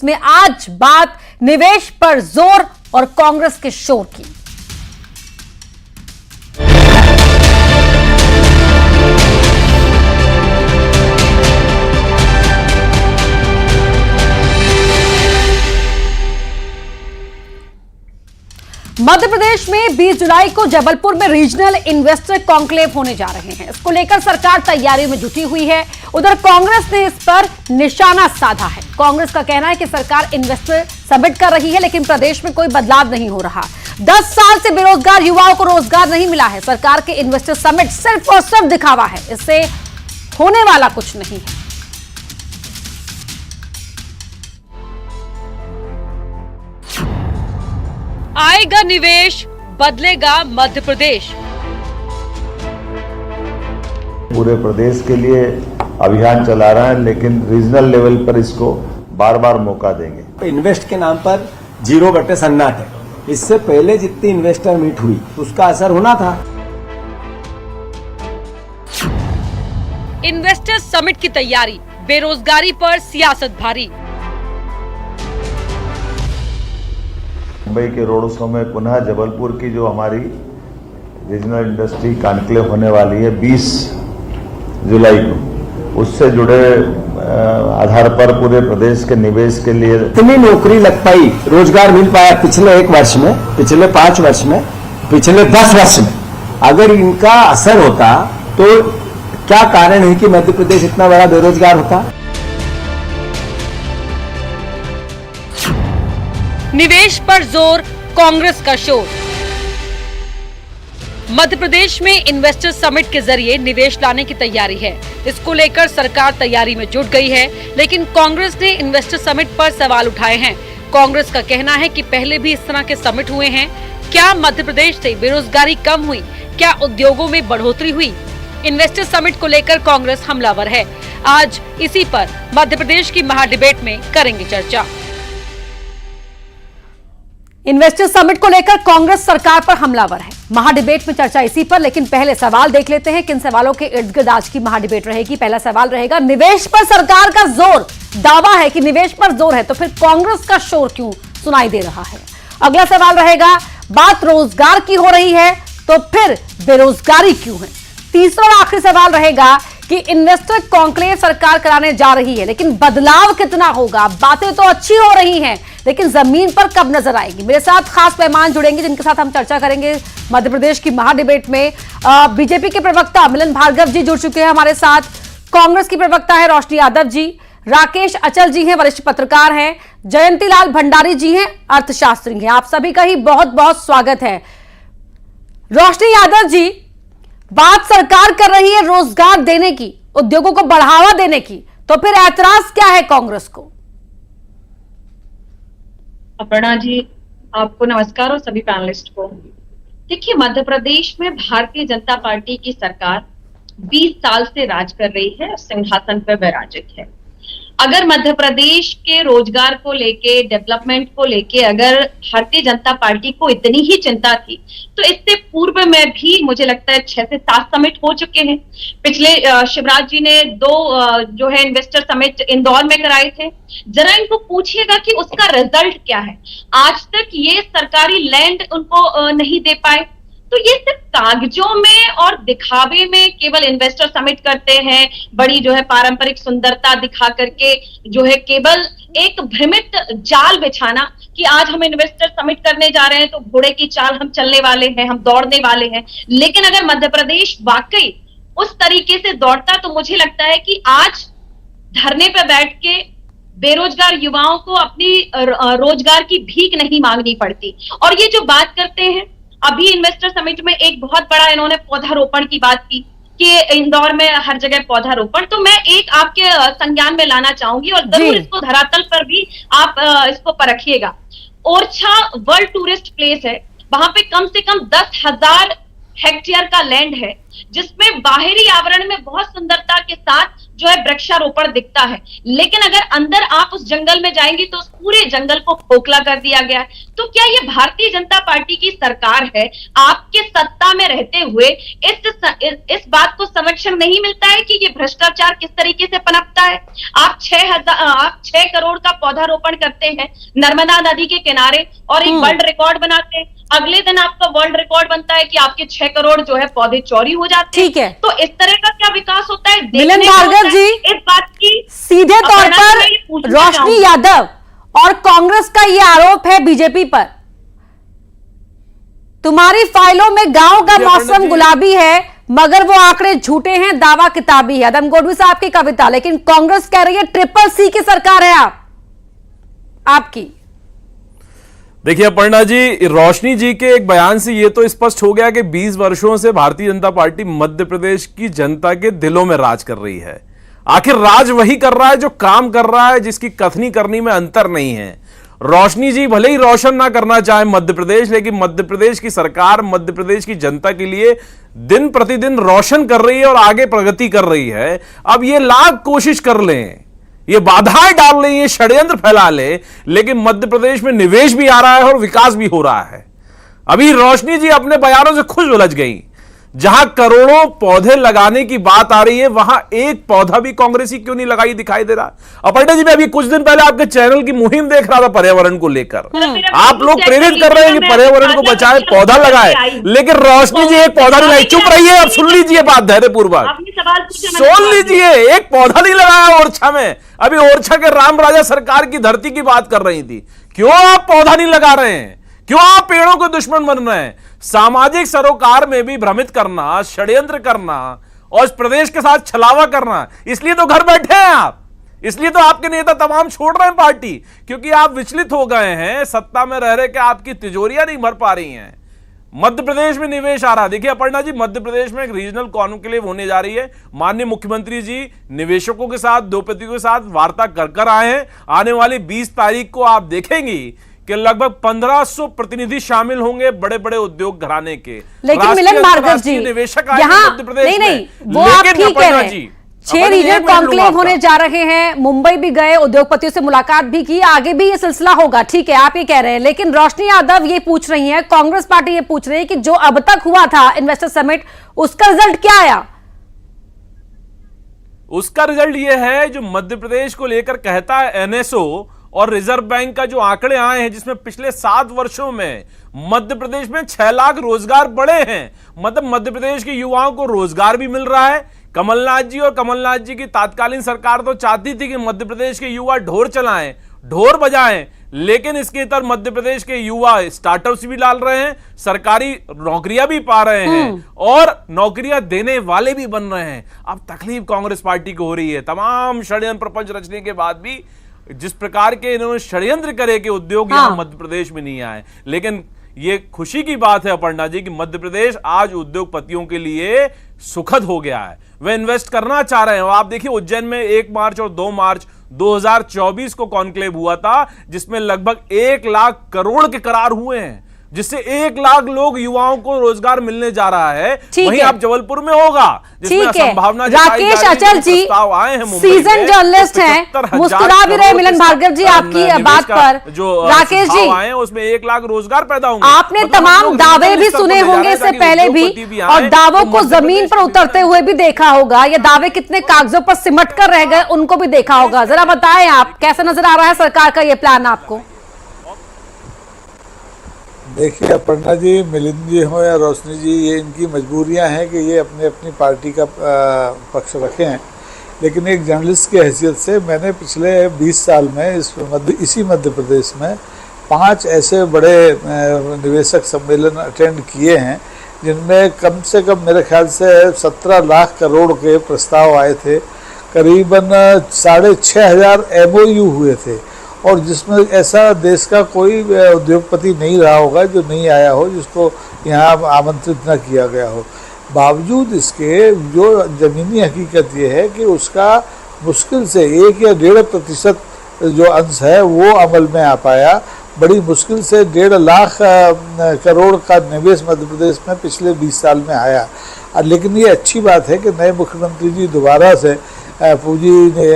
में आज बात निवेश पर जोर और कांग्रेस के शोर की। मध्य प्रदेश में 20 जुलाई को जबलपुर में रीजनल इन्वेस्टर कॉन्क्लेव होने जा रहे हैं। इसको लेकर सरकार तैयारी में जुटी हुई है। उधर कांग्रेस ने इस पर निशाना साधा है। कांग्रेस का कहना है कि सरकार इन्वेस्टर समिट कर रही है, लेकिन प्रदेश में कोई बदलाव नहीं हो रहा। 10 साल से बेरोजगार युवाओं को रोजगार नहीं मिला है। सरकार के इन्वेस्टर समिट सिर्फ और सिर्फ दिखावा है, इससे होने वाला कुछ नहीं है। आएगा निवेश, बदलेगा मध्य प्रदेश। पूरे प्रदेश के लिए अभियान चला रहा है, लेकिन रीजनल लेवल पर इसको बार बार मौका देंगे। इन्वेस्ट के नाम पर 0 सन्नाट है। इससे पहले जितनी इन्वेस्टर मीट हुई उसका असर होना था। इन्वेस्टर समिट की तैयारी, बेरोजगारी पर सियासत भारी। मुंबई के रोड शो में पुनः जबलपुर की जो हमारी रीजनल इंडस्ट्री कॉन्क्लेव होने वाली है 20 जुलाई को, उससे जुड़े आधार पर पूरे प्रदेश के निवेश के लिए इतनी नौकरी लग पाई, रोजगार मिल पाया पिछले 1 वर्ष में, पिछले 5 वर्ष में, पिछले 10 वर्ष में। अगर इनका असर होता तो क्या कारण है कि मध्य प्रदेश इतना बड़ा बेरोजगार होता। निवेश पर जोर, कांग्रेस का शोर। मध्य प्रदेश में इन्वेस्टर समिट के जरिए निवेश लाने की तैयारी है। इसको लेकर सरकार तैयारी में जुट गई है, लेकिन कांग्रेस ने इन्वेस्टर समिट पर सवाल उठाए हैं। कांग्रेस का कहना है कि पहले भी इस तरह के समिट हुए हैं। क्या मध्य प्रदेश से बेरोजगारी कम हुई? क्या उद्योगों में बढ़ोतरी हुई? इन्वेस्टर समिट को लेकर कांग्रेस हमलावर है। आज इसी पर मध्य प्रदेश की महाडिबेट में करेंगे चर्चा। इन्वेस्टर समिट को लेकर कांग्रेस सरकार पर हमलावर है। महाडिबेट में चर्चा इसी पर, लेकिन पहले सवाल देख लेते हैं किन सवालों के इर्द गिर्द आज की महाडिबेट रहेगी। पहला सवाल रहेगा, निवेश पर सरकार का जोर। दावा है कि निवेश पर जोर है, तो फिर कांग्रेस का शोर क्यों सुनाई दे रहा है? अगला सवाल रहेगा, बात रोजगार की हो रही है तो फिर बेरोजगारी क्यों है? तीसरा और आखिरी सवाल रहेगा कि इन्वेस्टर कॉन्क्लेव सरकार कराने जा रही है, लेकिन बदलाव कितना होगा? बातें तो अच्छी हो रही हैं, लेकिन जमीन पर कब नजर आएगी? मेरे साथ खास मेहमान जुड़ेंगे जिनके साथ हम चर्चा करेंगे मध्य प्रदेश की महाडिबेट में। बीजेपी के प्रवक्ता मिलन भार्गव जी जुड़ चुके हैं हमारे साथ। कांग्रेस की प्रवक्ता है रोशनी यादव जी। राकेश अचल जी हैं, वरिष्ठ पत्रकार हैं। जयंती लाल भंडारी जी हैं, अर्थशास्त्री हैं। आप सभी का ही बहुत बहुत स्वागत है। रोशनी यादव जी, बात सरकार कर रही है रोजगार देने की, उद्योगों को बढ़ावा देने की, तो फिर ऐतराज क्या है कांग्रेस को? अपर्णा जी, आपको नमस्कार और सभी पैनलिस्ट को। देखिए, मध्य प्रदेश में भारतीय जनता पार्टी की सरकार 20 साल से राज कर रही है, सिंहासन पर विराजित है। अगर मध्य प्रदेश के रोजगार को लेके, डेवलपमेंट को लेके अगर भारतीय जनता पार्टी को इतनी ही चिंता थी, तो इससे पूर्व में भी मुझे लगता है 6 से 7 समिट हो चुके हैं। पिछले शिवराज जी ने 2 जो है इन्वेस्टर समिट इंदौर में कराए थे। जरा इनको पूछिएगा कि उसका रिजल्ट क्या है। आज तक ये सरकारी लैंड उनको नहीं दे पाए। तो ये सिर्फ कागजों में और दिखावे में केवल इन्वेस्टर समिट करते हैं, बड़ी जो है पारंपरिक सुंदरता दिखा करके जो है केवल एक भ्रमित जाल बिछाना कि आज हम इन्वेस्टर समिट करने जा रहे हैं तो घोड़े की चाल हम चलने वाले हैं, हम दौड़ने वाले हैं। लेकिन अगर मध्य प्रदेश वाकई उस तरीके से दौड़ता तो मुझे लगता है कि आज धरने पर बैठ के बेरोजगार युवाओं को अपनी रोजगार की भीख नहीं मांगनी पड़ती। और ये जो बात करते हैं, अभी इन्वेस्टर समिट में एक बहुत बड़ा इन्होंने पौधारोपण की बात की कि इंदौर में हर जगह पौधारोपण, तो मैं एक आपके संज्ञान में लाना चाहूंगी और जरूर इसको धरातल पर भी आप इसको परखिएगा। ओरछा वर्ल्ड टूरिस्ट प्लेस है, वहां पे कम से कम 10,000 हेक्टेयर का लैंड है, जिसमें बाहरी आवरण में बहुत सुंदरता के साथ जो है वृक्षारोपण दिखता है, लेकिन अगर अंदर आप उस जंगल में जाएंगे तो उस पूरे जंगल को खोखला कर दिया गया है। तो क्या ये भारतीय जनता पार्टी की सरकार है? आपके सत्ता में रहते हुए इस बात को संरक्षण नहीं मिलता है कि ये भ्रष्टाचार किस तरीके से पनपता है? आप 6 करोड़ का पौधारोपण करते हैं नर्मदा नदी के किनारे और एक वर्ल्ड रिकॉर्ड बनाते हैं। अगले दिन आपका वर्ल्ड रिकॉर्ड बनता है कि आपके 6 करोड़ जो है पौधे चोरी हो जाते हैं। ठीक है, तो इस तरह का क्या विकास होता है? मिलन भार्गव जी, इस बात की सीधे तौर पर रोशनी यादव और कांग्रेस का ये आरोप है बीजेपी पर, तुम्हारी फाइलों में गांव का मौसम गुलाबी है मगर वो आंकड़े झूठे हैं, दावा किताबी है। आदम गोडवी साहब की कविता, लेकिन कांग्रेस कह रही है CCC की सरकार है आपकी। देखिए अपर्णा जी, रोशनी जी के एक बयान से ये तो स्पष्ट हो गया कि 20 वर्षों से भारतीय जनता पार्टी मध्य प्रदेश की जनता के दिलों में राज कर रही है। आखिर राज वही कर रहा है जो काम कर रहा है, जिसकी कथनी करनी में अंतर नहीं है। रोशनी जी भले ही रोशन ना करना चाहे मध्य प्रदेश, लेकिन मध्य प्रदेश की सरकार मध्य प्रदेश की जनता के लिए दिन प्रतिदिन रोशन कर रही है और आगे प्रगति कर रही है। अब ये लाख कोशिश कर लें, ये बाधाएं डाल लें, ये षड्यंत्र फैला ले, लेकिन मध्य प्रदेश में निवेश भी आ रहा है और विकास भी हो रहा है। अभी रोशनी जी अपने बयानों से खुद उलझ गई। जहां करोड़ों पौधे लगाने की बात आ रही है, वहां एक पौधा भी कांग्रेसी क्यों नहीं लगाई दिखाई दे रहा। अपर्णा जी, मैं अभी कुछ दिन पहले आपके चैनल की मुहिम देख रहा था पर्यावरण को लेकर। आप लोग प्रेरित कर रहे हैं कि पर्यावरण को बचाए, पौधा लगाए, लेकिन रोशनी जी एक पौधा नहीं लाई। चुप रहिए, अब सुन लीजिए बात धैर्यपूर्वक, सुन लीजिए। एक पौधा नहीं लगाया ओरछा में। अभी ओरछा के राम राजा सरकार की धरती की बात कर रही थी। क्यों आप पौधा नहीं लगा रहे हैं? क्यों आप पेड़ों के दुश्मन बन रहे हैं? सामाजिक सरोकार में भी भ्रमित करना, षड्यंत्र करना और इस प्रदेश के साथ छलावा करना, इसलिए तो घर बैठे हैं आप। इसलिए तो आपके नेता तमाम छोड़ रहे हैं पार्टी, क्योंकि आप विचलित हो गए हैं। सत्ता में रह रहे के आपकी तिजोरियां नहीं भर पा रही हैं। मध्य प्रदेश में निवेश आ रहा है। देखिए अपर्णा जी, मध्य प्रदेश में एक रीजनल कॉन्क्लेव होने जा रही है। माननीय मुख्यमंत्री जी निवेशकों के साथ, उद्योगपतियों के साथ वार्ता कर आए हैं। आने वाली 20 तारीख को आप देखेंगी कि लगभग 1500 प्रतिनिधि शामिल होंगे, बड़े बड़े उद्योग घराने के। लेकिन मिलन भार्गव जी, निवेशक यहाँ मध्य प्रदेश नहीं, वो आप ठीक कह रहे हैं। 6 रीजनल कॉन्क्लेव होने जा रहे हैं। मुंबई भी गए, उद्योगपतियों से मुलाकात भी की, आगे भी ये सिलसिला होगा। ठीक है, आप ये कह रहे हैं, लेकिन रोशनी यादव ये पूछ रही हैं, कांग्रेस पार्टी ये पूछ रही है कि जो अब तक हुआ था इन्वेस्टर समिट, उसका रिजल्ट क्या आया? उसका रिजल्ट ये है जो मध्य प्रदेश को लेकर कहता है NSO और रिजर्व बैंक का जो आंकड़े आए हैं, जिसमें पिछले 7 वर्षों में मध्य प्रदेश में 6 लाख रोजगार बढ़े हैं। मतलब मध्य प्रदेश के युवाओं को रोजगार भी मिल रहा है। कमलनाथ जी और कमलनाथ जी की तात्कालीन सरकार तो चाहती थी कि मध्य प्रदेश के युवा ढोल चलाएं, ढोल बजाएं, लेकिन इसके तरफ मध्य प्रदेश के युवा स्टार्टअप्स भी डाल रहे हैं, सरकारी नौकरियां भी पा रहे हैं और नौकरियां देने वाले भी बन रहे हैं। अब तकलीफ कांग्रेस पार्टी को हो रही है। तमाम षड्यंत्र प्रपंच रचने के बाद भी जिस प्रकार के इन्होंने षड्यंत्र करे कि उद्योग यहां मध्य प्रदेश में नहीं आए, लेकिन ये खुशी की बात है अपर्णा जी कि मध्य प्रदेश आज उद्योगपतियों के लिए सुखद हो गया है। वे इन्वेस्ट करना चाह रहे हैं। आप देखिए उज्जैन में 1 मार्च और 2 मार्च 2024 को कॉन्क्लेव हुआ था, जिसमें लगभग 1 लाख करोड़ के करार हुए हैं, जिससे 1 लाख लोग युवाओं को रोजगार मिलने जा रहा है। वहीं आप जबलपुर में होगा, जिसमें संभावना राकेश अचल जी सीजन जर्नलिस्ट हैं, मुस्कुरा भी रहे मिलन भार्गव जी आपकी बात पर। जो राकेश जी आए उसमें 1 लाख रोजगार पैदा होंगे। आपने तमाम दावे भी सुने होंगे इससे पहले भी, और दावों को जमीन पर उतरते हुए भी देखा होगा। ये दावे कितने कागजों पर सिमट कर रह गए उनको भी देखा होगा। जरा बताएं आप, कैसा नजर आ रहा है सरकार का ये प्लान आपको? देखिए अपर्णा जी, मिलिंद जी हो या रोशनी जी, ये इनकी मजबूरियां हैं कि ये अपने अपनी पार्टी का पक्ष रखें हैं। लेकिन एक जर्नलिस्ट की हैसियत से मैंने पिछले 20 साल में इसी मध्य प्रदेश में 5 ऐसे बड़े निवेशक सम्मेलन अटेंड किए हैं, जिनमें कम से कम मेरे ख्याल से 17 लाख करोड़ के प्रस्ताव आए थे। करीबन 6,500 MOU हुए थे, और जिसमें ऐसा देश का कोई उद्योगपति नहीं रहा होगा जो नहीं आया हो, जिसको यहाँ आमंत्रित न किया गया हो। बावजूद इसके जो ज़मीनी हकीकत ये है कि उसका मुश्किल से 1 या 1.5% जो अंश है वो अमल में आ पाया। बड़ी मुश्किल से 1.5 लाख करोड़ का निवेश मध्य प्रदेश में पिछले 20 साल में आया। लेकिन ये अच्छी बात है कि नए मुख्यमंत्री जी दोबारा से पूंजी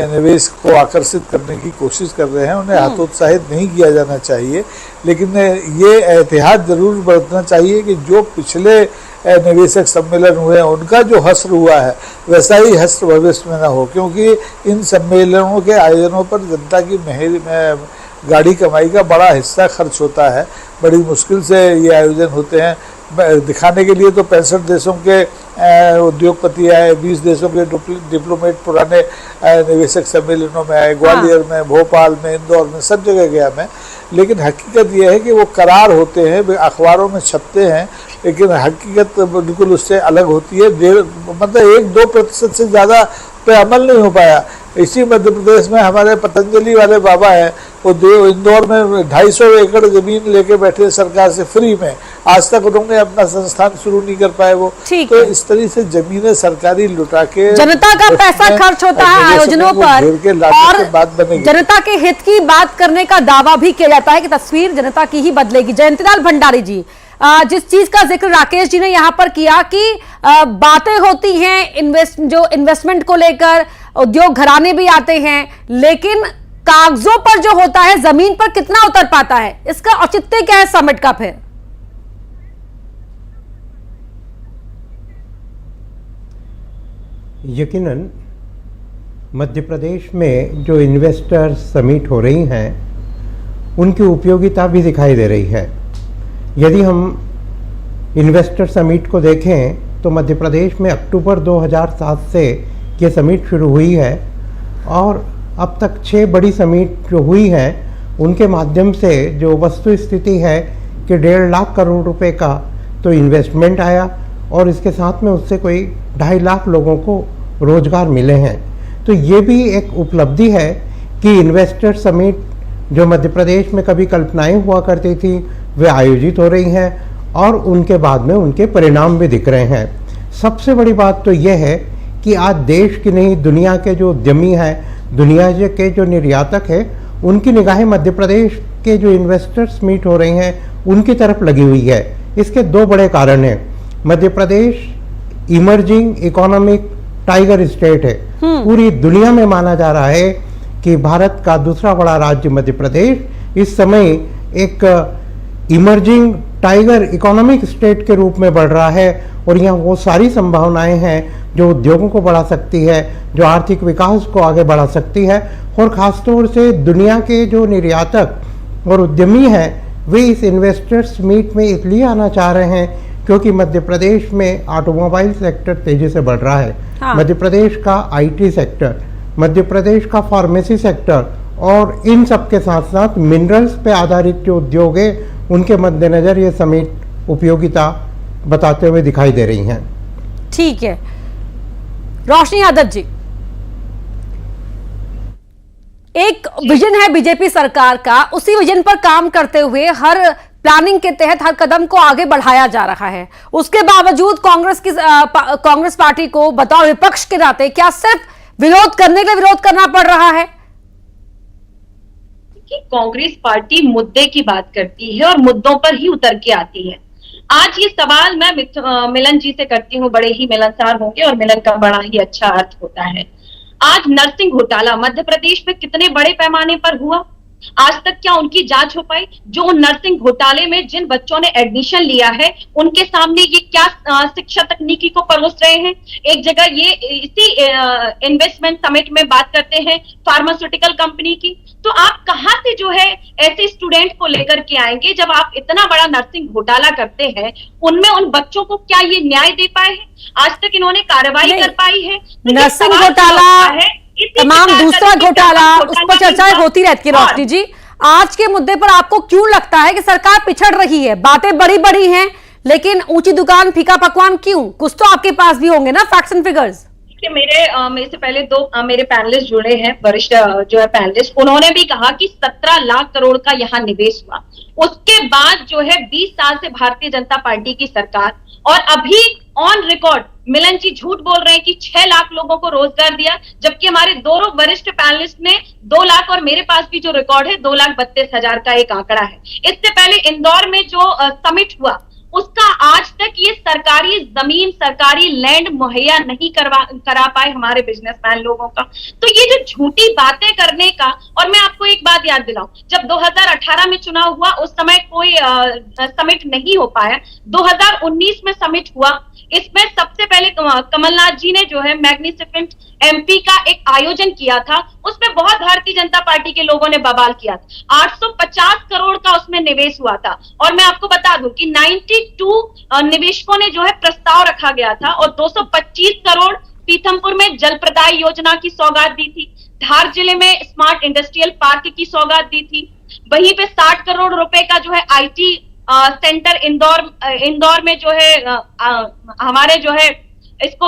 निवेश को आकर्षित करने की कोशिश कर रहे हैं, उन्हें हतोत्साहित नहीं किया जाना चाहिए। लेकिन ये एहतियात जरूर बरतना चाहिए कि जो पिछले निवेशक सम्मेलन हुए हैं उनका जो हश्र हुआ है वैसा ही हश्र भविष्य में न हो, क्योंकि इन सम्मेलनों के आयोजनों पर जनता की गाड़ी कमाई का बड़ा हिस्सा खर्च होता है। बड़ी मुश्किल से ये आयोजन होते हैं। दिखाने के लिए तो 65 देशों के उद्योगपति आए, 20 देशों के डिप्लोमेट पुराने निवेशक सम्मेलनों में आए, ग्वालियर में, भोपाल में, इंदौर में, सब जगह गया मैं। लेकिन हकीकत यह है कि वो करार होते हैं, अखबारों में छपते हैं, लेकिन हकीकत बिल्कुल उससे अलग होती है। मतलब 1-2% से ज़्यादा पे अमल नहीं हो पाया। इसी मध्य प्रदेश में हमारे पतंजलि वाले बाबा हैं, वो इंदौर में 250 एकड़ जमीन लेके बैठे सरकार से फ्री में, आज तक उन्होंने अपना संस्थान शुरू नहीं कर पाए वो। तो इस तरह से जमीनें सरकारी लुटा के जनता का पैसा खर्च होता है आयोजनों पर और जनता के हित की बात करने का दावा भी किया जाता है कि तस्वीर जनता की ही बदलेगी। जयंतीलाल भंडारी जी, जिस चीज का जिक्र राकेश जी ने यहां पर किया कि बातें होती हैं इन्वेस्टमेंट को लेकर, उद्योग घराने भी आते हैं, लेकिन कागजों पर जो होता है जमीन पर कितना उतर पाता है, इसका औचित्य क्या है समिट का? फिर यकीनन मध्य प्रदेश में जो इन्वेस्टर समिट हो रही हैं उनकी उपयोगिता भी दिखाई दे रही है। यदि हम इन्वेस्टर समिट को देखें तो मध्य प्रदेश में अक्टूबर 2007 से ये समिट शुरू हुई है और अब तक 6 बड़ी समिट जो हुई हैं उनके माध्यम से जो वस्तु स्थिति है कि 1.5 लाख करोड़ रुपए का तो इन्वेस्टमेंट आया और इसके साथ में उससे कोई 2.5 लाख लोगों को रोजगार मिले हैं। तो ये भी एक उपलब्धि है कि इन्वेस्टर समिट जो मध्य प्रदेश में कभी कल्पनाएं हुआ करती थी वे आयोजित हो रही हैं और उनके बाद में उनके परिणाम भी दिख रहे हैं। सबसे बड़ी बात तो यह है कि आज देश की नहीं दुनिया के जो उद्यमी हैं, दुनिया के जो निर्यातक हैं, उनकी निगाहें मध्य प्रदेश के जो इन्वेस्टर्स मीट हो रही हैं उनकी तरफ लगी हुई है। इसके 2 बड़े कारण हैं। Madhya Pradesh emerging economic tiger state है। पूरी दुनिया में माना जा रहा है कि भारत का दूसरा बड़ा राज्य मध्य प्रदेश इस समय एक इमर्जिंग टाइगर इकोनॉमिक स्टेट के रूप में बढ़ रहा है और यहाँ वो सारी संभावनाएं हैं जो उद्योगों को बढ़ा सकती है, जो आर्थिक विकास को आगे बढ़ा सकती है। और ख़ासतौर से दुनिया के जो निर्यातक और उद्यमी हैं वे इस इन्वेस्टर्स मीट में इसलिए आना चाह रहे हैं क्योंकि मध्य प्रदेश में ऑटोमोबाइल सेक्टर तेजी से बढ़ रहा है। मध्य प्रदेश का IT सेक्टर, मध्य प्रदेश का फार्मेसी सेक्टर और इन सब के साथ साथ मिनरल्स पे आधारित जो उद्योग है उनके मद्देनजर ये समिट उपयोगिता बताते हुए दिखाई दे रही हैं। ठीक है, रोशनी यादव जी, एक विजन है बीजेपी सरकार का, उसी विजन पर काम करते हुए हर प्लानिंग के तहत हर कदम को आगे बढ़ाया जा रहा है। उसके बावजूद कांग्रेस पार्टी को बतौर विपक्ष के नाते क्या सिर्फ विरोध करने के लिए विरोध करना पड़ रहा है? कि कांग्रेस पार्टी मुद्दे की बात करती है और मुद्दों पर ही उतर के आती है। आज ये सवाल मैं मिलन जी से करती हूँ, बड़े ही मिलनसार होंगे और मिलन का बड़ा ही अच्छा अर्थ होता है। आज नर्सिंग घोटाला मध्य प्रदेश में कितने बड़े पैमाने पर हुआ, आज तक क्या उनकी जांच हो पाई? जो नर्सिंग घोटाले में जिन बच्चों ने एडमिशन लिया है उनके सामने ये क्या शिक्षा तकनीकी को परोस रहे हैं? एक जगह ये इसी इन्वेस्टमेंट समिट में बात करते हैं फार्मास्यूटिकल कंपनी की, तो आप कहां से जो है ऐसे स्टूडेंट को लेकर के आएंगे जब आप इतना बड़ा नर्सिंग घोटाला करते हैं? उनमें उन बच्चों को क्या ये न्याय दे पाए हैं? आज तक इन्होंने कार्रवाई कर पाई है? नर्सिंग घोटाला है, तमाम दूसरा घोटाला, उस पर चर्चाएं होती रहती है। रोशनी जी, आज के मुद्दे पर आपको क्यों लगता है कि सरकार पिछड़ रही है? बातें बड़ी बड़ी हैं लेकिन ऊंची दुकान फीका पकवान क्यों? कुछ तो आपके पास भी होंगे ना फैक्ट्स एंड फिगर्स। मेरे से पहले 2 मेरे पैनलिस्ट जुड़े हैं, वरिष्ठ जो है पैनलिस्ट, उन्होंने भी कहा कि 17 लाख करोड़ का यहाँ निवेश हुआ। उसके बाद जो है 20 साल से भारतीय जनता पार्टी की सरकार, और अभी ऑन रिकॉर्ड मिलन जी झूठ बोल रहे हैं कि 6 लाख लोगों को रोजगार दिया, जबकि हमारे 2 वरिष्ठ पैनलिस्ट ने 2 लाख और मेरे पास भी जो रिकॉर्ड है 2,32,000 का एक आंकड़ा है। इससे पहले इंदौर में जो समिट हुआ उसका आज तक ये सरकारी जमीन, सरकारी लैंड मुहैया नहीं करा पाए हमारे बिजनेसमैन लोगों का। तो ये जो झूठी बातें करने का, और मैं आपको एक बात याद दिलाऊं, जब 2018 में चुनाव हुआ उस समय कोई समिट नहीं हो पाया, 2019 में समिट हुआ। इसमें सबसे पहले कमलनाथ जी ने जो है मैग्निफिसेंट एमपी का एक आयोजन किया था, उसमें बहुत भारतीय जनता पार्टी के लोगों ने बवाल किया था। 850 करोड़ का उसमें निवेश हुआ था, और मैं आपको बता दूं कि 92 निवेशकों ने जो है प्रस्ताव रखा गया था, और 225 करोड़ पीथमपुर में जल प्रदाय योजना की सौगात दी थी, धार जिले में स्मार्ट इंडस्ट्रियल पार्क की सौगात दी थी, वहीं पे 60 करोड़ रुपए का जो है IT सेंटर इंदौर में जो है हमारे जो है इसको,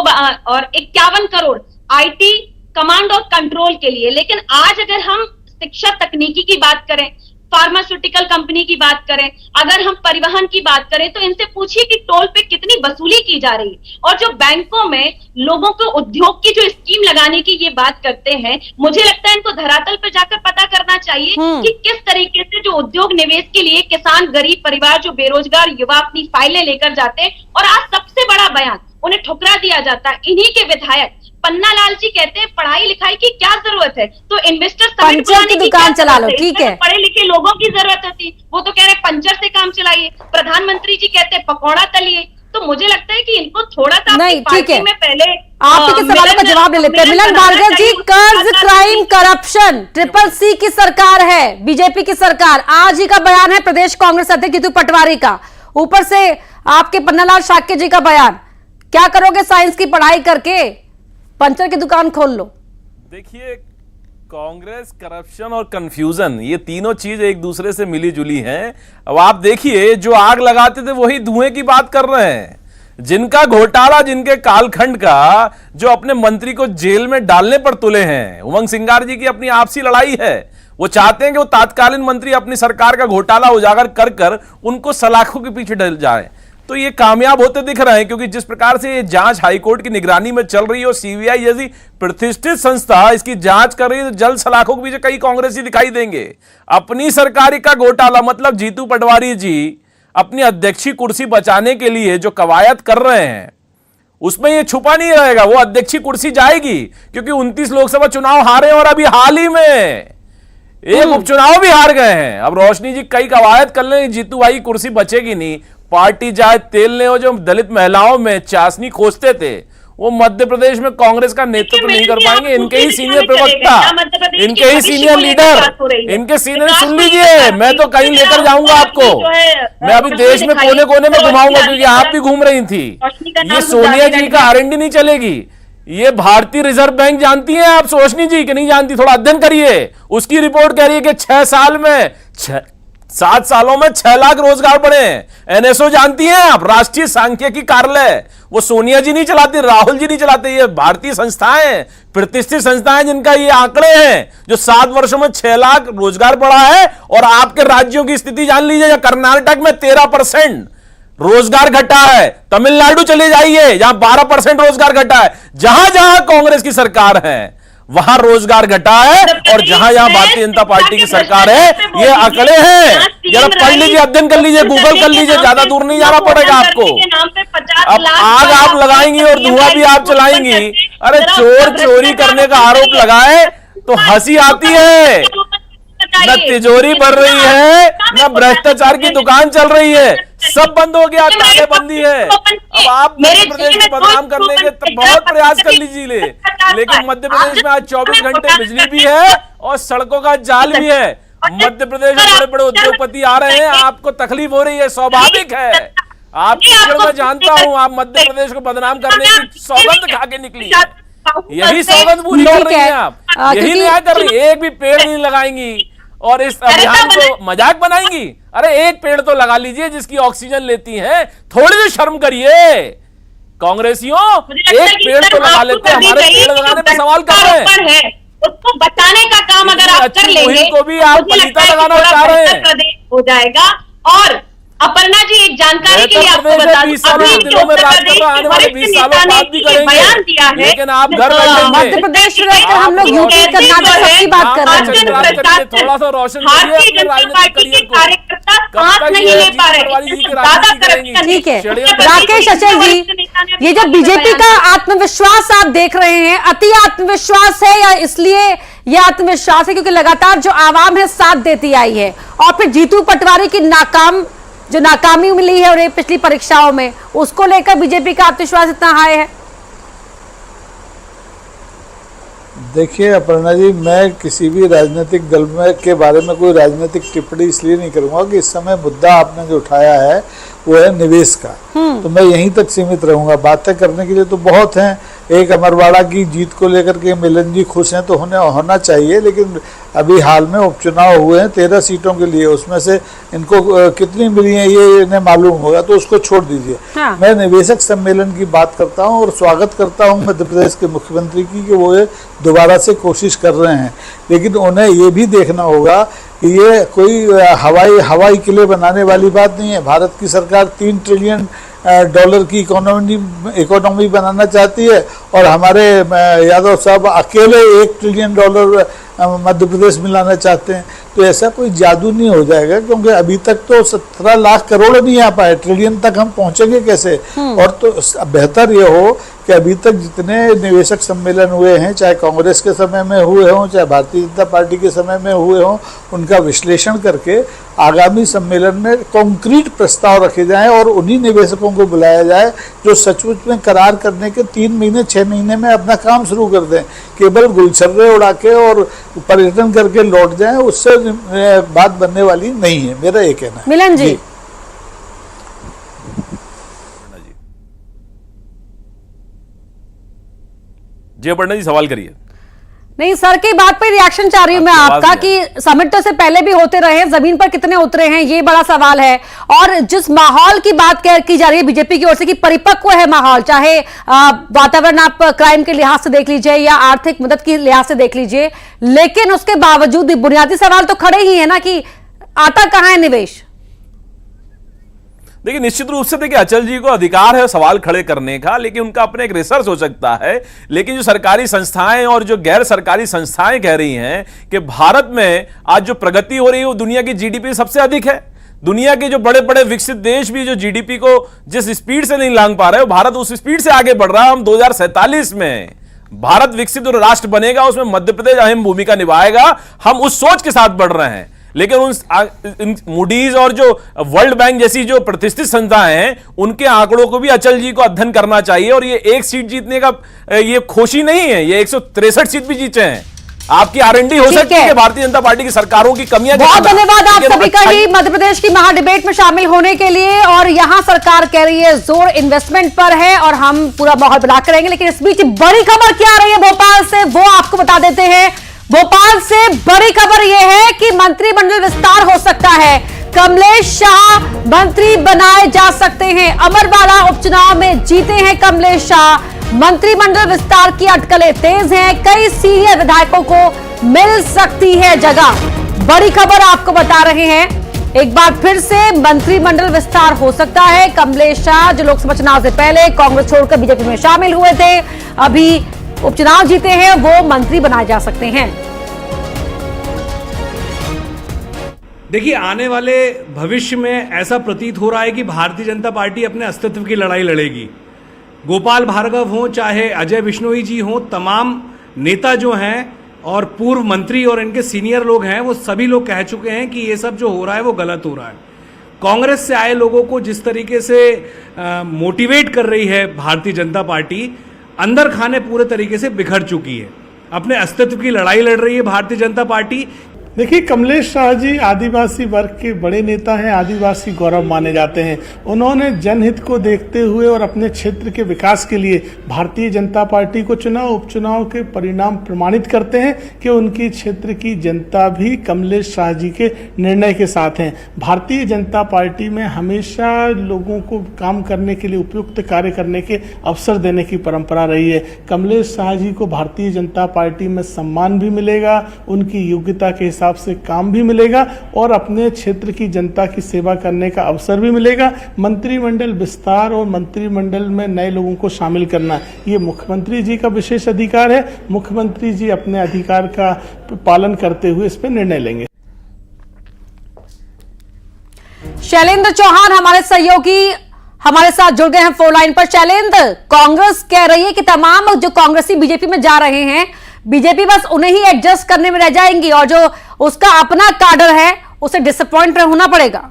और 51 करोड़ IT कमांड और कंट्रोल के लिए। लेकिन आज अगर हम शिक्षा तकनीकी की बात करें, फार्मास्यूटिकल कंपनी की बात करें, अगर हम परिवहन की बात करें, तो इनसे पूछिए कि टोल पे कितनी वसूली की जा रही है। और जो बैंकों में लोगों को उद्योग की जो स्कीम लगाने की ये बात करते हैं, मुझे लगता है इनको धरातल पे जाकर पता करना चाहिए कि किस तरीके से जो उद्योग निवेश के लिए किसान, गरीब परिवार, जो बेरोजगार युवा अपनी फाइलें लेकर जाते हैं, और आज सबसे बड़ा बयान उन्हें ठुकरा दिया जाता है। इन्हीं के विधायक पन्ना लाल जी कहते हैं पढ़ाई लिखाई की क्या जरूरत है, तो इन्वेस्टर पंचर की दुकान चला लो, ठीक है, पढ़े लिखे लोगों की जरूरत होती, वो तो कह रहे पंचर से काम चलाइए। प्रधानमंत्री जी कहते हैं पकौड़ा तलिए। तो मुझे लगता है कि इनको थोड़ा सा नहीं, ठीक है, में पहले आप के सवालों का जवाब ले लेते हैं। मिलन भार्गव जी, कर्ज, क्राइम, करप्शन, CCC की सरकार है, बीजेपी की सरकार। आज ही का बयान है प्रदेश कांग्रेस अध्यक्ष जीतू पटवारी का, ऊपर से आपके पन्नालाल शाक्य जी का बयान। क्या करोगे साइंस की पढ़ाई करके? पंचर की दुकान खोल लो। देखिए, कांग्रेस, करप्शन और कंफ्यूजन, ये तीनों चीज एक दूसरे से मिली जुली हैं। अब आप देखिए, जो आग लगाते थे वही धुएं की बात कर रहे हैं। जिनका घोटाला, जिनके कालखंड का, जो अपने मंत्री को जेल में डालने पर तुले हैं, उमंग सिंगार जी की अपनी आपसी लड़ाई है। वो चाहते हैं कि वो तात्कालीन मंत्री अपनी सरकार का घोटाला उजागर कर कर उनको सलाखों के पीछे डल जाए। तो ये कामयाब होते दिख रहे हैं, क्योंकि जिस प्रकार से ये जांच हाईकोर्ट की निगरानी में चल रही है और CBI जैसी प्रतिष्ठित संस्था इसकी जांच कर रही है, तो जल्द सलाखों के पीछे कई कांग्रेसी दिखाई देंगे। अपनी सरकारी का घोटाला, मतलब जीतू पटवारी जी अपनी अध्यक्षीय कुर्सी बचाने के लिए जो कवायद कर रहे हैं, उसमें ये छुपा नहीं रहेगा। वो अध्यक्षीय कुर्सी जाएगी, क्योंकि 29 लोकसभा चुनाव हारे और अभी हाल ही में एक उपचुनाव भी हार गए हैं। अब रोशनी जी कई कवायद कर लेंगे, जीतू भाई कुर्सी बचेगी नहीं। पार्टी जाए तेल ने, हो जो दलित महिलाओं में चाशनी खोजते थे, वो मध्य प्रदेश में कांग्रेस का नेतृत्व नहीं कर पाएंगे। इनके ही सीनियर प्रवक्ता, इनके ही सीनियर लीडर, इनके सीनियर, सुन लीजिए, मैं तो कहीं लेकर जाऊंगा आपको, मैं अभी देश में कोने कोने में घुमाऊंगा, क्योंकि आप भी घूम रही थी। ये सोनिया जी का R&D नहीं चलेगी। ये भारतीय रिजर्व बैंक जानती हैं आप रोशनी जी कि नहीं जानती? थोड़ा अध्ययन करिए। उसकी रिपोर्ट कह रही है कि 7 सालों में 6 लाख रोजगार बढ़े हैं। NSO जानती हैं आप, राष्ट्रीय सांख्यिकी कार्यालय, वो सोनिया जी नहीं चलाती, राहुल जी नहीं चलाते, ये भारतीय संस्थाएं, प्रतिष्ठित संस्थाएं जिनका ये आंकड़े हैं, जो 7 वर्षों में 6 लाख रोजगार बढ़ा है। और आपके राज्यों की स्थिति जान लीजिए, कर्नाटक में 13% रोजगार घटा है, तमिलनाडु चले जाइए जहां 12% रोजगार घटा है। जहां जहां कांग्रेस की सरकार है वहां रोजगार घटा है, और जहां जहां भारतीय जनता पार्टी की सरकार है, ये आंकड़े हैं। जरा पढ़ लीजिए, अध्ययन कर लीजिए, गूगल कर लीजिए, ज्यादा दूर नहीं जाना पड़ेगा आपको। अब आग आप लगाएंगी और धुआं भी आप चलाएंगी। अरे चोर चोरी करने का आरोप लगाए तो हंसी आती है, न तिजोरी बढ़ रही है, न भ्रष्टाचार की दुकान चल रही है, सब बंद हो गया, तालेबंदी है। अब आप मध्य प्रदेश को बदनाम करने के बहुत प्रयास कर लीजिए, लेकिन मध्य प्रदेश में आज 24 घंटे बिजली भी है और सड़कों का जाल भी है। मध्य प्रदेश में बड़े बड़े उद्योगपति आ रहे हैं, आपको तकलीफ हो रही है, स्वाभाविक है। आप मैं जानता हूं, आप मध्य प्रदेश को बदनाम करने की सौगंध खा के निकली, यही सौगंध पूरी कर रही है आप, यही न्याय कर रही है। एक भी पेड़ नहीं लगाएंगी और इस अभियान को मजाक बनाएंगी। अरे एक पेड़ तो लगा लीजिए जिसकी ऑक्सीजन लेती है, थोड़ी सी शर्म करिए कांग्रेसियों। एक पेड़ तो लगा लेते हैं, हमारे पेड़ लगाने पे सवाल कर रहे हैं। उसको बचाने का काम अगर आप कर लेंगे को भी आप पलीता लगाना चाह रहे हैं, हो जाएगा। और अपर्णा जी, एक जानकारी के लिए आपको बता दूं, अभी जो उत्तर प्रदेश के वरिष्ठ नेता ने बयान दिया है, लेकिन आप घर मध्य प्रदेश हम लोग यूपी कर्नाटक की बात कर रहे हैं। भारतीय जनता पार्टी के कार्यकर्ता कब सांस तक नहीं ये ले पा रहे पटवारी जी हैं, की ज्यादा राजनीति करप्शन करेंगी? ठीक है षड्यंत्र राकेश अचल जी, ये जो बीजेपी का आत्मविश्वास आप देख रहे हैं, अति आत्मविश्वास है या इसलिए ये आत्मविश्वास है क्योंकि लगातार जो आवाम है साथ देती आई है, और फिर जीतू पटवारी की नाकामी मिली है और ये पिछली परीक्षाओं में, उसको लेकर बीजेपी का आत्मविश्वास इतना हाई है? देखिए अपर्णा जी, मैं किसी भी राजनीतिक दल में के बारे में कोई राजनीतिक टिप्पणी इसलिए नहीं करूंगा कि इस समय मुद्दा आपने जो उठाया है वो है निवेश का, तो मैं यहीं तक सीमित रहूंगा। बातें करने के लिए तो बहुत हैं। एक अमरवाड़ा की जीत को लेकर के मिलन जी खुश हैं तो होना चाहिए, लेकिन अभी हाल में उपचुनाव हुए हैं 13 सीटों के लिए, उसमें से इनको कितनी मिली हैं ये इन्हें मालूम होगा, तो उसको छोड़ दीजिए। हाँ। मैं निवेशक सम्मेलन की बात करता हूं और स्वागत करता हूं मध्य प्रदेश के मुख्यमंत्री की कि वो ये दोबारा से कोशिश कर रहे हैं, लेकिन उन्हें ये भी देखना होगा कि ये कोई हवाई किले बनाने वाली बात नहीं है। भारत की सरकार 3 ट्रिलियन डॉलर की इकोनॉमी बनाना चाहती है और हमारे यादव साहब अकेले 1 ट्रिलियन डॉलर मध्य प्रदेश में लाना चाहते हैं। तो ऐसा कोई जादू नहीं हो जाएगा, क्योंकि अभी तक तो 17 लाख करोड़ नहीं आ पाए, ट्रिलियन तक हम पहुंचेंगे कैसे? और तो बेहतर ये हो कि अभी तक जितने निवेशक सम्मेलन हुए हैं, चाहे कांग्रेस के समय में हुए हों चाहे भारतीय जनता पार्टी के समय में हुए हों, उनका विश्लेषण करके आगामी सम्मेलन में कॉन्क्रीट प्रस्ताव रखे जाएं और उन्हीं निवेशकों को बुलाया जाए जो सचमुच में करार करने के 3 महीने 6 महीने में अपना काम शुरू कर दें। केवल गुलछर्रे उड़ा के और पर्यटन करके लौट जाएं, उससे बात बनने वाली नहीं है, मेरा ये कहना है। मिलन जी, जी अपर्णा जी सवाल करिए। नहीं सर की बात पे रिएक्शन चाह रही हूं मैं आपका कि समिट तो से पहले भी होते रहे, जमीन पर कितने उतरे हैं ये बड़ा सवाल है। और जिस माहौल की बात की जा रही है बीजेपी की ओर से कि परिपक्व है माहौल, चाहे वातावरण आप क्राइम के लिहाज से देख लीजिए या आर्थिक मदद के लिहाज से देख लीजिए, लेकिन उसके बावजूद बुनियादी सवाल तो खड़े ही है ना कि आता कहां है निवेश? देखिए निश्चित रूप से देखिए अचल जी को अधिकार है सवाल खड़े करने का, लेकिन उनका अपने एक रिसर्च हो सकता है। लेकिन जो सरकारी संस्थाएं और जो गैर सरकारी संस्थाएं कह रही हैं कि भारत में आज जो प्रगति हो रही है वो दुनिया की जीडीपी सबसे अधिक है। दुनिया के जो बड़े बड़े विकसित देश भी जो जीडीपी को जिस स्पीड से नहीं लांघ पा रहे हो, भारत उस स्पीड से आगे बढ़ रहा है। हम 2047 में भारत विकसित राष्ट्र बनेगा, उसमें मध्य प्रदेश अहम भूमिका निभाएगा। हम उस सोच के साथ बढ़ रहे हैं। लेकिन उन मूडीज और जो वर्ल्ड बैंक जैसी जो प्रतिष्ठित संस्थाएं हैं उनके आंकड़ों को भी अचल जी को अध्ययन करना चाहिए। और ये 1 सीट जीतने का ये खुशी नहीं है, ये 163 सीट भी जीते हैं। आपकी R&D हो सकती है भारतीय जनता पार्टी की सरकारों की कमियां। बहुत धन्यवाद आप सभी का ही मध्य प्रदेश की महाडिबेट में शामिल होने के लिए। और यहां सरकार कह रही है जोर इन्वेस्टमेंट पर है और हम पूरा माहौल बना करेंगे। लेकिन इस बीच बड़ी खबर क्या आ रही है भोपाल से वो आपको बता देते हैं। भोपाल से बड़ी खबर यह है कि मंत्रिमंडल विस्तार हो सकता है। कमलेश शाह मंत्री बनाए जा सकते हैं। अमरवाड़ा उपचुनाव में जीते हैं कमलेश शाह। मंत्रिमंडल विस्तार की अटकलें तेज हैं। कई सीनियर विधायकों को मिल सकती है जगह। बड़ी खबर आपको बता रहे हैं। एक बार फिर से मंत्रिमंडल विस्तार हो सकता है। कमलेश शाह जो लोकसभा चुनाव से पहले कांग्रेस छोड़कर बीजेपी में शामिल हुए थे, अभी उपचुनाव जीते हैं, वो मंत्री बनाए जा सकते हैं। देखिए आने वाले भविष्य में ऐसा प्रतीत हो रहा है कि भारतीय जनता पार्टी अपने अस्तित्व की लड़ाई लड़ेगी। गोपाल भार्गव हों चाहे अजय बिश्नोई जी हों, तमाम नेता जो हैं और पूर्व मंत्री और इनके सीनियर लोग हैं, वो सभी लोग कह चुके हैं कि ये सब जो हो रहा है वो गलत हो रहा है। कांग्रेस से आए लोगों को जिस तरीके से मोटिवेट कर रही है भारतीय जनता पार्टी, अंदर खाने पूरे तरीके से बिखर चुकी है। अपने अस्तित्व की लड़ाई लड़ रही है भारतीय जनता पार्टी। देखिए कमलेश शाह जी आदिवासी वर्ग के बड़े नेता हैं, आदिवासी गौरव माने जाते हैं। उन्होंने जनहित को देखते हुए और अपने क्षेत्र के विकास के लिए भारतीय जनता पार्टी को चुना। उपचुनाव के परिणाम प्रमाणित करते हैं कि उनकी क्षेत्र की जनता भी कमलेश शाह जी के निर्णय के साथ हैं। भारतीय जनता पार्टी में हमेशा लोगों को काम करने के लिए, उपयुक्त कार्य करने के अवसर देने की परंपरा रही है। कमलेश शाह जी को भारतीय जनता पार्टी में सम्मान भी मिलेगा, उनकी योग्यता के हिसाब से काम भी मिलेगा और अपने क्षेत्र की जनता की सेवा करने का अवसर भी मिलेगा। मंत्रिमंडल विस्तार और मंत्रिमंडल में नए लोगों को शामिल करना, ये मुख्यमंत्री जी का विशेष अधिकार है। मुख्यमंत्री जी अपने अधिकार का पालन करते हुए इस पर निर्णय लेंगे। शैलेंद्र चौहान हमारे सहयोगी हमारे साथ जुड़ गए हैं फोन लाइन पर। शैलेंद्र, कांग्रेस कह रही है कि तमाम जो कांग्रेसी बीजेपी में जा रहे हैं, बीजेपी बस उन्हें ही एडजस्ट करने में रह जाएंगी और जो उसका अपना काडर है उसे डिसअपॉइंट होना पड़ेगा।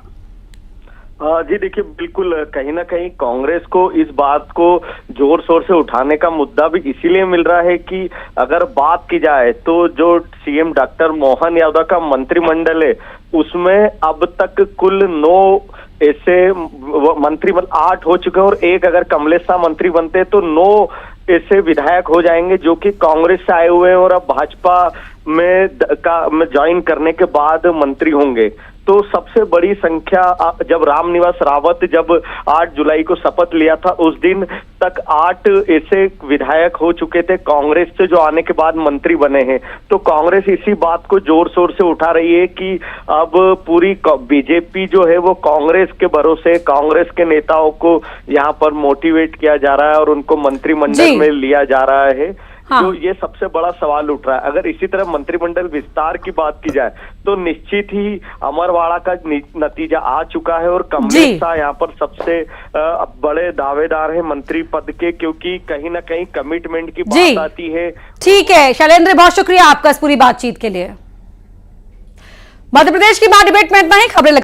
जी देखिए, बिल्कुल कहीं ना कहीं कांग्रेस को इस बात को जोर शोर से उठाने का मुद्दा भी इसीलिए मिल रहा है कि अगर बात की जाए तो जो सीएम डॉक्टर मोहन यादव का मंत्रिमंडल है उसमें अब तक कुल 9 ऐसे मंत्री 8 हो चुके हैं और एक अगर कमलेश शाह मंत्री बनते तो 9 ऐसे विधायक हो जाएंगे जो कि कांग्रेस से आए हुए हैं और अब भाजपा में ज्वाइन करने के बाद मंत्री होंगे। तो सबसे बड़ी संख्या जब रामनिवास रावत जब 8 जुलाई को शपथ लिया था उस दिन तक 8 ऐसे विधायक हो चुके थे कांग्रेस से जो आने के बाद मंत्री बने हैं। तो कांग्रेस इसी बात को जोर शोर से उठा रही है कि अब पूरी बीजेपी जो है वो कांग्रेस के भरोसे कांग्रेस के नेताओं को यहाँ पर मोटिवेट किया जा रहा है और उनको मंत्रिमंडल में लिया जा रहा है। हाँ। जो ये सबसे बड़ा सवाल उठ रहा है, अगर इसी तरह मंत्रिमंडल विस्तार की बात की जाए तो निश्चित ही अमरवाड़ा का नतीजा आ चुका है और कमलेश शाह यहाँ पर सबसे बड़े दावेदार है मंत्री पद के, क्योंकि कहीं ना कहीं कमिटमेंट की बात आती है। ठीक है शैलेंद्र, बहुत शुक्रिया आपका इस पूरी बातचीत के लिए। मध्य प्रदेश की महाडिबेट में इतना ही। खबरें